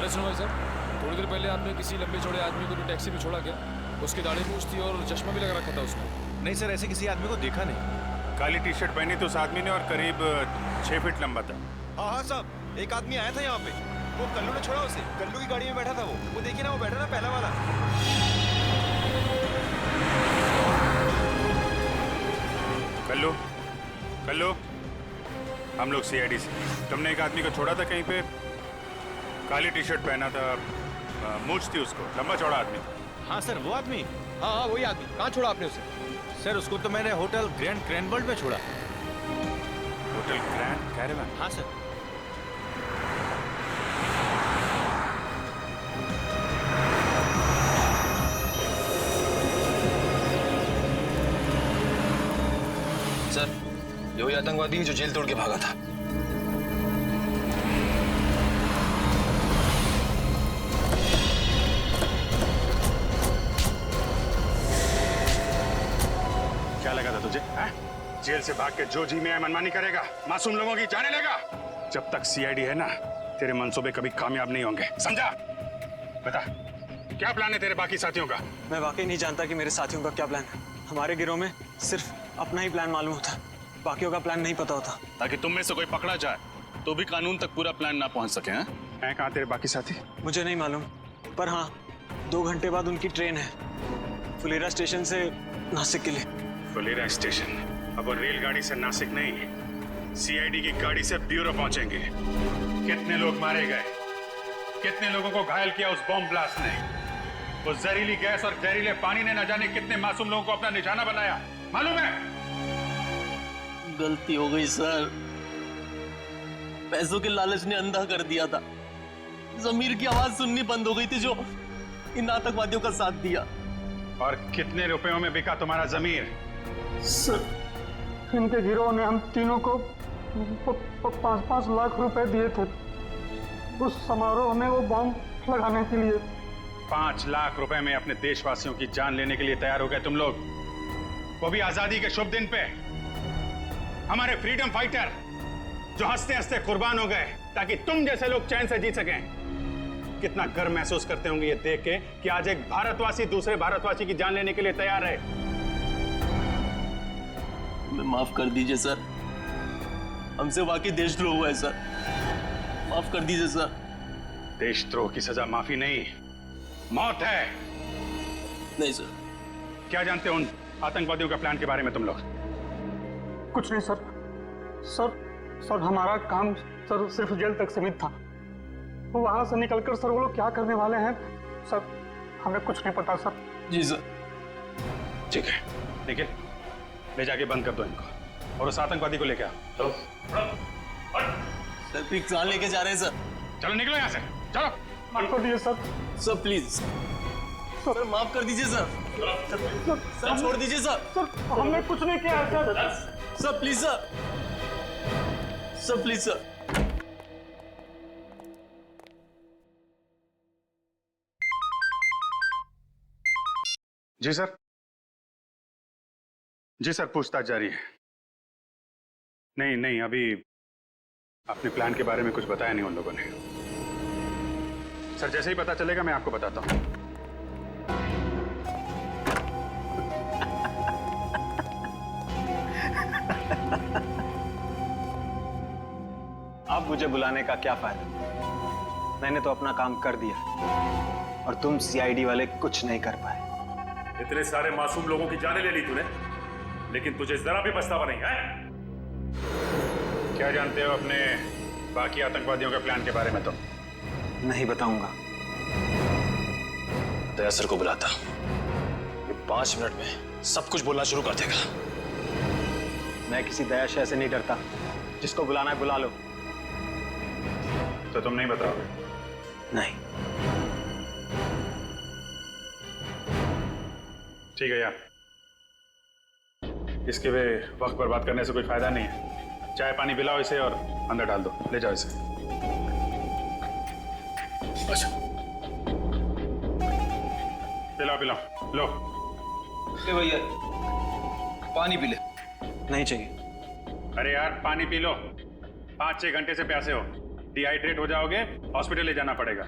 अरे सुनो भाई साहब, थोड़ी देर पहले आपने किसी लंबे चौड़े आदमी को भी टैक्सी में छोड़ा क्या? उसकी दाढ़ी मूंछ थी और चश्मा भी लगा रखा था उसने। नहीं सर, ऐसे किसी आदमी को देखा नहीं। काली टी शर्ट पहनी थी उस आदमी ने और करीब 6 फीट लंबा था। हाँ हाँ साहब, एक आदमी आया था यहाँ पे, वो कल्लू ने छोड़ा उसे। कल्लू की गाड़ी में बैठा था वो देखिए ना, वो बैठा ना पहला वाला। कल्लू, कल्लू, हम लोग सीआईडी से। तुमने एक आदमी को छोड़ा था कहीं पे, काली टी शर्ट पहना था, मूंछ थी उसको, लंबा चौड़ा आदमी था। हाँ सर, वो आदमी। हाँ हाँ वही आदमी। कहाँ छोड़ा आपने उसे? सर उसको तो मैंने होटल ग्रैंड क्रैनवर्ल्ड में छोड़ा। Hotel grand caravan? हाँ सर। सर, ये वही आतंकवादी है जो जेल तोड़ के भागा था। क्या लगा था तुझे? जेल से भाग के जो जी में मनमानी करेगा, मासूम लोगों की जाने लेगा। जब तक सीआईडी है ना, तेरे मंसूबे कभी कामयाब नहीं होंगे, समझा? बता, क्या प्लान है तेरे बाकी साथियों का? मैं वाकई नहीं जानता कि मेरे साथियों का क्या प्लान है। हमारे गिरोह में सिर्फ अपना ही प्लान मालूम होता, बाकियों का प्लान नहीं पता होता। ताकि तुम में से कोई पकड़ा जाए तो भी कानून तक पूरा प्लान ना पहुंच सके। हैं? हैं कहाँ तेरे बाकी साथी? मुझे नहीं मालूम, पर हाँ 2 घंटे बाद उनकी ट्रेन है फुलेरा स्टेशन से नासिक के लिए। फुलेरा स्टेशन? अब वो रेलगाड़ी से नासिक नहीं, सीआईडी की गाड़ी से ब्यूरो पहुंचेंगे। कितने लोग मारे गए, कितने लोगों को घायल किया उस बॉम्ब ब्लास्ट ने। वो जहरीली गैस और जहरीले पानी ने न जाने कितने मासूम लोगों को अपना निशाना बनाया, मालूम है? गलती हो गई सर, पैसों के लालच ने अंधा कर दिया था। जमीर की आवाज सुननी बंद हो गई थी जो इन आतंकवादियों का साथ दिया। और कितने रुपयों में बिका तुम्हारा जमीर? सर, इनके गिरोह ने हम तीनों को 5-5 लाख रुपए दिए थे उस समारोह में वो बॉम्ब लगाने के लिए। 5 लाख रुपए में अपने देशवासियों की जान लेने के लिए तैयार हो गए तुम लोग, वो भी आजादी के शुभ दिन पे। हमारे फ्रीडम फाइटर जो हंसते हंसते कुर्बान हो गए ताकि तुम जैसे लोग चैन से जी सकें। कितना गर्व महसूस करते होंगे ये देख के कि आज एक भारतवासी दूसरे भारतवासी की जान लेने के लिए तैयार है। मैं माफ कर दीजिए सर, हमसे वाकई देशद्रोह हुआ है सर, माफ कर दीजिए सर। देशद्रोह की सजा माफी नहीं, मौत है। नहीं सर। क्या जानते हो उन आतंकवादियों के प्लान के बारे में तुम लोग? कुछ नहीं सर। सर हमारा काम सर सिर्फ जेल तक सीमित था। वो वहां से निकलकर सर वो लोग क्या करने वाले हैं सर, हमें कुछ नहीं पता सर। जी सर। ठीक है, निखिल ले जाके बंद कर दो इनको और उस आतंकवादी को लेके आओ। सर पिक जान लेके जा रहे हैं सर। चलो निकलो यहाँ से, चलो। माफ कर दिए सर। सर प्लीज सर, माफ कर दीजिए सर। सर छोड़ दीजिए सर। सर हमने कुछ नहीं किया sir. Sir please sir, sir please sir. जी सर। जी सर, पूछताछ जारी है। नहीं अभी अपने प्लान के बारे में कुछ बताया नहीं उन लोगों ने। सर जैसे ही पता चलेगा मैं आपको बताता हूं। अब मुझे बुलाने का क्या फायदा? मैंने तो अपना काम कर दिया और तुम सीआईडी वाले कुछ नहीं कर पाए। इतने सारे मासूम लोगों की जानें ले ली तूने, लेकिन तुझे जरा भी पछतावा नहीं है? क्या जानते हो अपने बाकी आतंकवादियों के प्लान के बारे में? तो नहीं बताऊंगा। दया सर को बुलाता, ये 5 मिनट में सब कुछ बोलना शुरू कर देगा। मैं किसी दयाशय से नहीं डरता, जिसको बुलाना है बुला लो। तो तुम नहीं बताओगे? नहीं। ठीक है यार, इसके वे वक्त बर्बाद करने से कोई फायदा नहीं है। चाय पानी पिलाओ इसे और अंदर डाल दो, ले जाओ इसे। अच्छा पिलाओ पिलाओ, लो। भैया पानी पी ले। नहीं चाहिए। अरे यार पानी पी लो, 5-6 घंटे से प्यासे हो, डिहाइड्रेट हो जाओगे, हॉस्पिटल ले जाना पड़ेगा।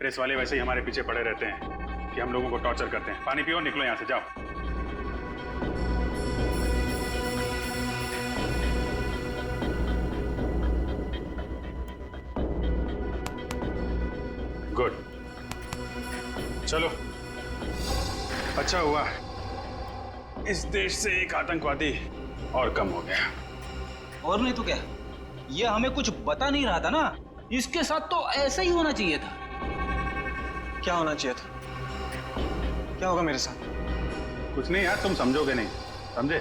प्रेस वाले वैसे ही हमारे पीछे पड़े रहते हैं कि हम लोगों को टॉर्चर करते हैं। पानी पियो, निकलो यहाँ से, जाओ। गुड, चलो। अच्छा हुआ इस देश से एक आतंकवादी और कम हो गया। और नहीं तो क्या, ये हमें कुछ बता नहीं रहा था ना। इसके साथ तो ऐसा ही होना चाहिए था। क्या होना चाहिए था? क्या होगा मेरे साथ? कुछ नहीं यार, तुम समझोगे नहीं, समझे?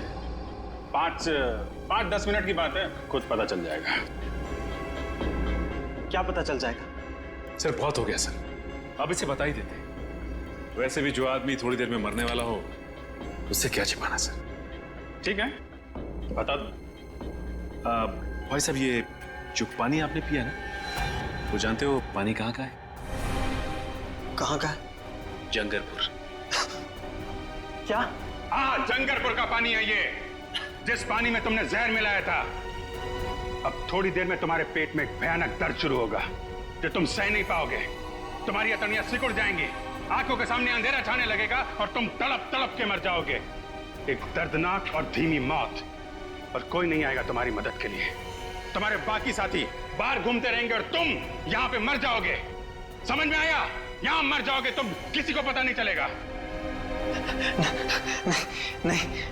5-10 मिनट की बात है, खुद पता चल जाएगा। क्या पता चल जाएगा? सर बहुत हो गया सर, अब इसे बता ही देते। वैसे भी जो आदमी थोड़ी देर में मरने वाला हो, उससे क्या छिपाना सर। ठीक है, बता दो। भाई साहब, ये जो पानी आपने पिया ना, वो जानते हो पानी कहाँ का है? कहाँ का है? जंगलपुर। क्या? हाँ, जंगलपुर का पानी है ये, जिस पानी में तुमने जहर मिलाया था। अब थोड़ी देर में तुम्हारे पेट में एक भयानक दर्द शुरू होगा जो तुम सह नहीं पाओगे। तुम्हारी अतड़ियां सिकुड़ जाएंगी, आंखों के सामने अंधेरा छाने लगेगा और तुम तड़प तड़प के मर जाओगे। एक दर्दनाक और धीमी मौत। और कोई नहीं आएगा तुम्हारी मदद के लिए। तुम्हारे बाकी साथी बाहर घूमते रहेंगे और तुम यहाँ पे मर जाओगे। समझ में आया? यहाँ मर जाओगे तुम, किसी को पता नहीं चलेगा। नहीं,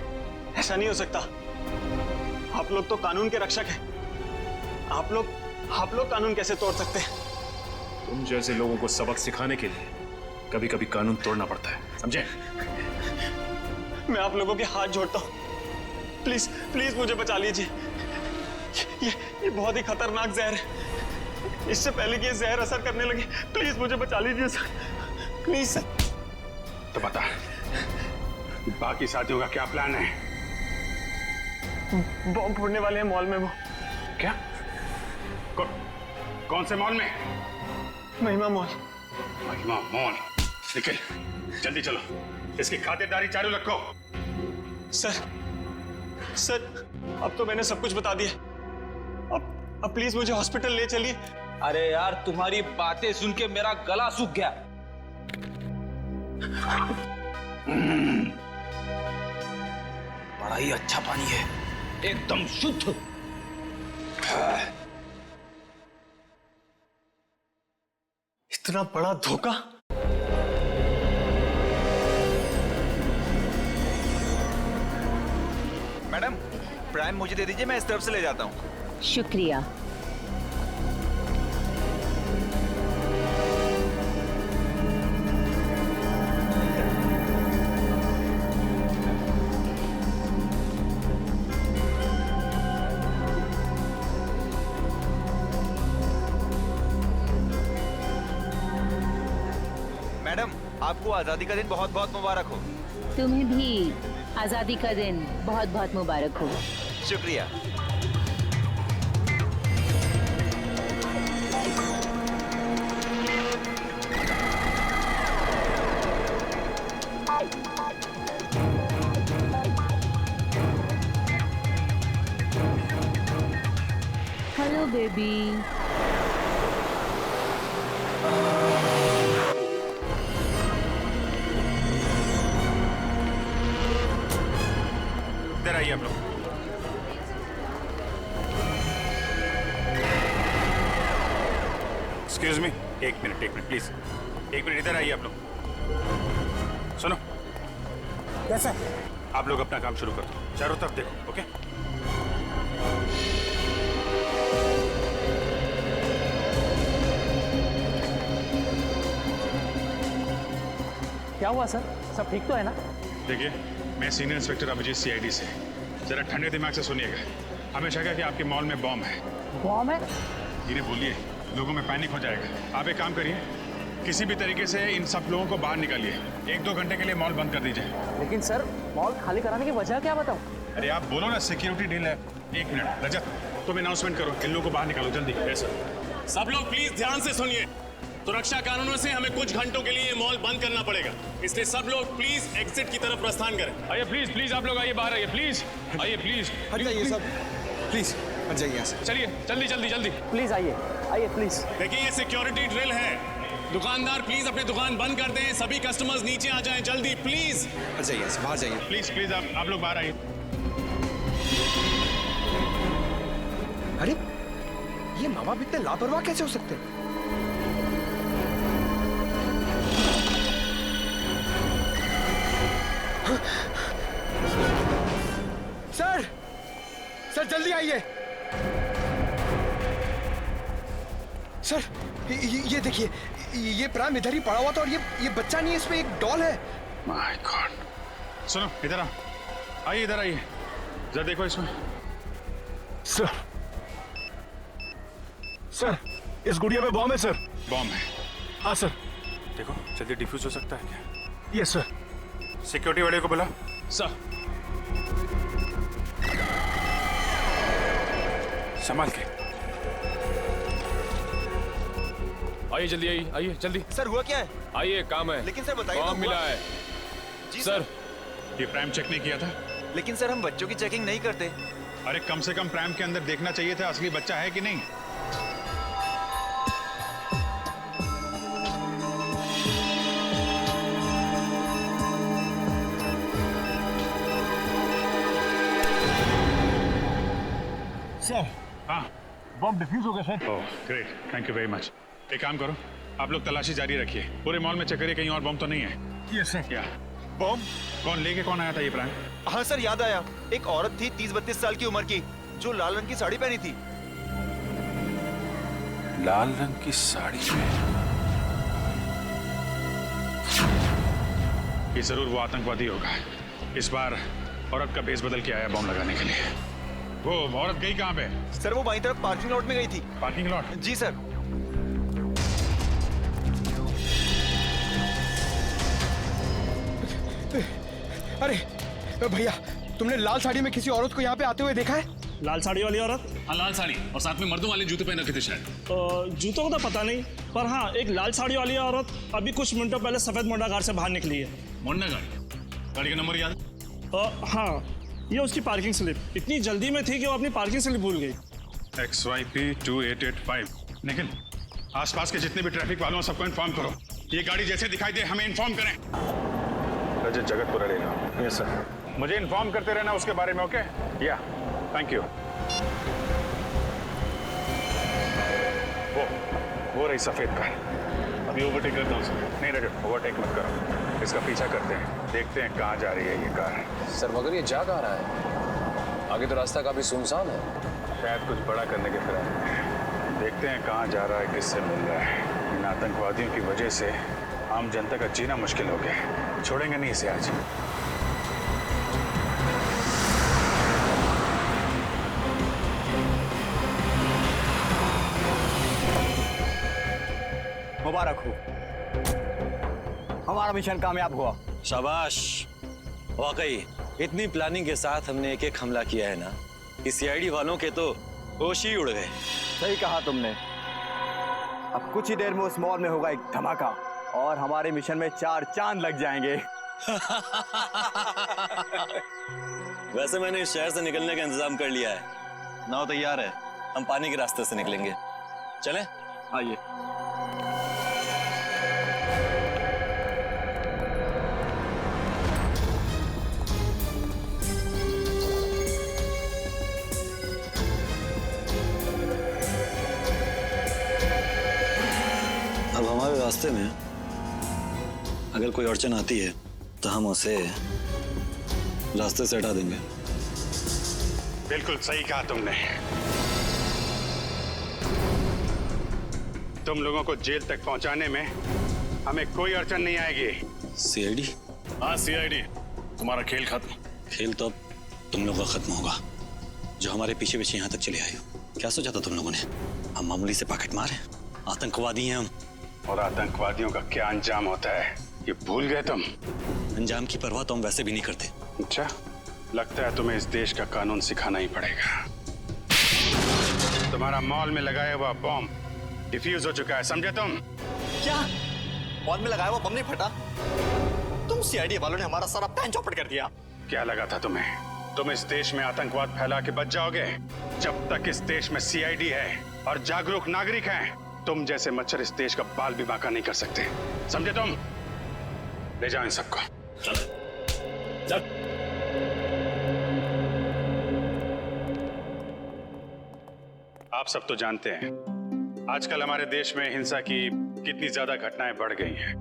ऐसा नहीं हो सकता। आप लोग तो कानून के रक्षक हैं। आप लोग कानून कैसे तोड़ सकते हैं? तुम जैसे लोगों को सबक सिखाने के लिए कभी कभी कानून तोड़ना पड़ता है, समझे? मैं आप लोगों के हाथ जोड़ता हूँ, प्लीज प्लीज मुझे बचा लीजिए। ये बहुत ही खतरनाक जहर है। इससे पहले कि ये जहर असर करने लगे, प्लीज मुझे बचा लीजिए सर, प्लीज सर। तो बता, बाकी साथियों का क्या प्लान है? बॉम्ब फोड़ने वाले हैं मॉल में वो। क्या? कौन से मॉल में? महिमा मॉल। महिमा मॉल? निकल, जल्दी चलो, इसकी खातिरदारी चालू रखो। सर, अब तो मैंने सब कुछ बता दिया। अब प्लीज मुझे हॉस्पिटल ले चलिए। अरे यार, तुम्हारी बातें सुन के मेरा गला सूख गया। बड़ा ही अच्छा पानी है, एकदम शुद्ध। इतना बड़ा धोखा। मैडम, प्राइम मुझे दे दीजिए, मैं इस तरफ से ले जाता हूँ। शुक्रिया। मैडम, आपको आजादी का दिन बहुत बहुत मुबारक हो। तुम्हें भी आजादी का दिन बहुत बहुत मुबारक हो। शुक्रिया। Hello baby. इधर आइए आप लोग। एक्सक्यूज मी, एक मिनट प्लीज, एक मिनट इधर आइए आप लोग। सुनो, कैसा? आप लोग अपना काम शुरू कर दो, चारों तरफ देखो, ओके? क्या हुआ सर? सब ठीक तो है ना? देखिए, मैं सीनियर इंस्पेक्टर अभिजीत CID से। जरा ठंडे दिमाग से सुनिएगा। हमें शक है कि आपके मॉल में बॉम्ब है। बॉम्ब है? इन्हें बोलिए, लोगों में पैनिक हो जाएगा। आप एक काम करिए, किसी भी तरीके से इन सब लोगों को बाहर निकालिए। 1-2 घंटे के लिए मॉल बंद कर दीजिए। लेकिन सर, मॉल खाली कराने की वजह क्या बताऊं? अरे आप बोलो ना, सिक्योरिटी डील है। 1 मिनट, रजत तुम अनाउंसमेंट करो, इन लोगों को बाहर निकालो जल्दी। सब लोग प्लीज ध्यान से सुनिए। सुरक्षा कारणों से हमें कुछ घंटों के लिए ये मॉल बंद करना पड़ेगा, इसलिए सब लोग प्लीज एग्जिट की तरफ प्रस्थान करें। आइए प्लीज आप लोग आइए, बाहर आइए प्लीज, आइए प्लीज। हट जाइए सब, प्लीज हट जाइए यहाँ से। चलिए जल्दी। प्लीज आइए प्लीज। देखिए, ये सिक्योरिटी ड्रिल है, दुकानदार प्लीज अपनी दुकान बंद कर दें, सभी कस्टमर्स नीचे आ जाएं जल्दी प्लीज। जाइए बाहर जाइए। प्लीज प्लीज आप लोग बाहर आइए। अरे ये मामा भी इतने लापरवाह कैसे हो सकते हैं? सर सर जल्दी आइए सर। ये देखिए, ये प्राण इधर ही पड़ा हुआ था और ये बच्चा नहीं है, इसमें एक डॉल है। My God. सुनो इधर आओ, आइए इधर आइए, जरा देखो इसमें। सर सर इस गुड़िया में बॉम्ब है सर। बॉम्ब है? हाँ सर। देखो जल्दी डिफ्यूज हो सकता है क्या? Yes sir. सिक्योरिटी वाले को बुला। सर संभाल के आइए, जल्दी आइए, आइए जल्दी। सर हुआ क्या है? आइए, काम है। लेकिन सर बताइए तो बॉम्ब मिला है। जी सर ये प्राइम चेक नहीं किया था? लेकिन सर हम बच्चों की चेकिंग नहीं करते। अरे कम से कम प्राइम के अंदर देखना चाहिए था असली बच्चा है कि नहीं। सर हाँ बॉम्ब डिफ्यूज हो गया sir. Oh great, thank you very much. एक काम करो, आप लोग तलाशी जारी रखिए, पूरे मॉल में चेक करिए कहीं और बम तो नहीं है। Yes sir. या बॉम्ब? कौन लेके कौन आया था ये प्राइम? हाँ सर याद आया, एक औरत थी 30-32 साल की उम्र की, जो लाल रंग की साड़ी पहनी थी। लाल रंग की साड़ी में? ये जरूर वो आतंकवादी होगा। इस बार औरत का भेष बदल के आया बम लगाने के लिए। वो औरत गई कहाँ पे? सर वो बाईं तरफ पार्किंग लॉट में गई थी। Parking lot? जी सर। अरे भैया, तुमने लाल साड़ी में किसी औरत को यहाँ पे आते हुए देखा है? लाल साड़ी वाली औरत? हाँ, लाल साड़ी और साथ में मर्दों वाले जूते पहन रखे थे शायद। जूतों का तो पता नहीं, पर हाँ एक लाल साड़ी वाली औरत अभी कुछ मिनटों पहले सफेद मोंडा कार से बाहर निकली है। मोंडा गाड़ी का नंबर याद? हाँ ये उसकी पार्किंग स्लिप। इतनी जल्दी में थी कि वो अपनी पार्किंग स्लिप भूल गई। XYP 2885। निखिल, आसपास के जितने भी ट्रैफिक वालों सबको इन्फॉर्म करो। ये गाड़ी जैसे दिखाई दे हमें इन्फॉर्म करें। रजत जगतपुरा लेना। Yes sir. मुझे इन्फॉर्म करते रहना उसके बारे में, ओके? या थैंक यू। वो रही सफेद कार। अभी ओवरटेक करता हूँ सर। नहीं रजत, ओवरटेक मत करो, इसका पीछा करते हैं, देखते हैं कहाँ जा रही है ये कार। सर मगर ये जा कहाँ रहा है? आगे तो रास्ता काफी सुनसान है। शायद कुछ बड़ा करने के फिराक में। देखते हैं कहाँ जा रहा है, किससे मिल रहा है। इन आतंकवादियों की वजह से आम जनता का जीना मुश्किल हो गया। छोड़ेंगे नहीं इसे आज। मुबारक हो, हमारा मिशन कामयाब हुआ। शाबाश। वाकई इतनी प्लानिंग के साथ हमने एक हमला किया है ना कि CID वालों के तो होश ही उड़ गए। सही कहा तुमने। अब कुछ ही देर में उस मॉल में होगा एक धमाका और हमारे मिशन में 4 चांद लग जाएंगे। वैसे मैंने इस शहर से निकलने का इंतजाम कर लिया है। नाव तैयार है, हम पानी के रास्ते से निकलेंगे। चलें? आइए। अब हमारे रास्ते में अगर कोई अड़चन आती है तो हम उसे रास्ते से हटा देंगे। बिल्कुल सही कहा तुमने। तुम लोगों को जेल तक पहुंचाने में हमें कोई अड़चन नहीं आएगी। CID? हाँ CID। तुम्हारा खेल खत्म। खेल तो अब तुम लोगों का खत्म होगा, जो हमारे पीछे पीछे यहाँ तक चले आए हो। क्या सोचा था तुम लोगों ने? हम मामूली से पॉकेट मार हैं, आतंकवादी हैं हम। और आतंकवादियों का क्या अंजाम होता है ये भूल गए तुम? अंजाम की परवाह तो हम वैसे भी नहीं करते। अच्छा, लगता है तुम्हें इस देश का कानून सिखाना ही पड़ेगा। तुम्हारा मॉल में लगाया हुआ बॉम्ब डिफ्यूज हो चुका है, समझे तुम? क्या मॉल में लगाया हुआ बम नहीं फटा? तुम CID वालों ने हमारा सारा प्लान चौपट कर दिया। क्या लगा था तुम्हें? तुम इस देश में आतंकवाद फैला के बच जाओगे? जब तक इस देश में CID है और जागरूक नागरिक हैं तुम जैसे मच्छर इस देश का बाल भी बांका नहीं कर सकते, समझे तुम? ले जाओ इन सबको। चल चल। आप सब तो जानते हैं आजकल हमारे देश में हिंसा की कितनी ज्यादा घटनाएं बढ़ गई हैं।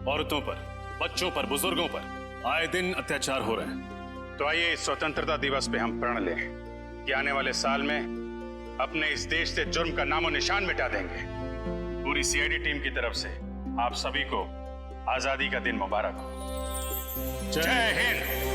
औरतों पर, बच्चों पर, बुजुर्गों पर आए दिन अत्याचार हो रहे हैं। तो आइए इस स्वतंत्रता दिवस पे हम प्रण लें कि आने वाले साल में अपने इस देश से जुर्म का नामो निशान मिटा देंगे। पूरी सीआईडी टीम की तरफ से आप सभी को आजादी का दिन मुबारक हो। जय हिंद।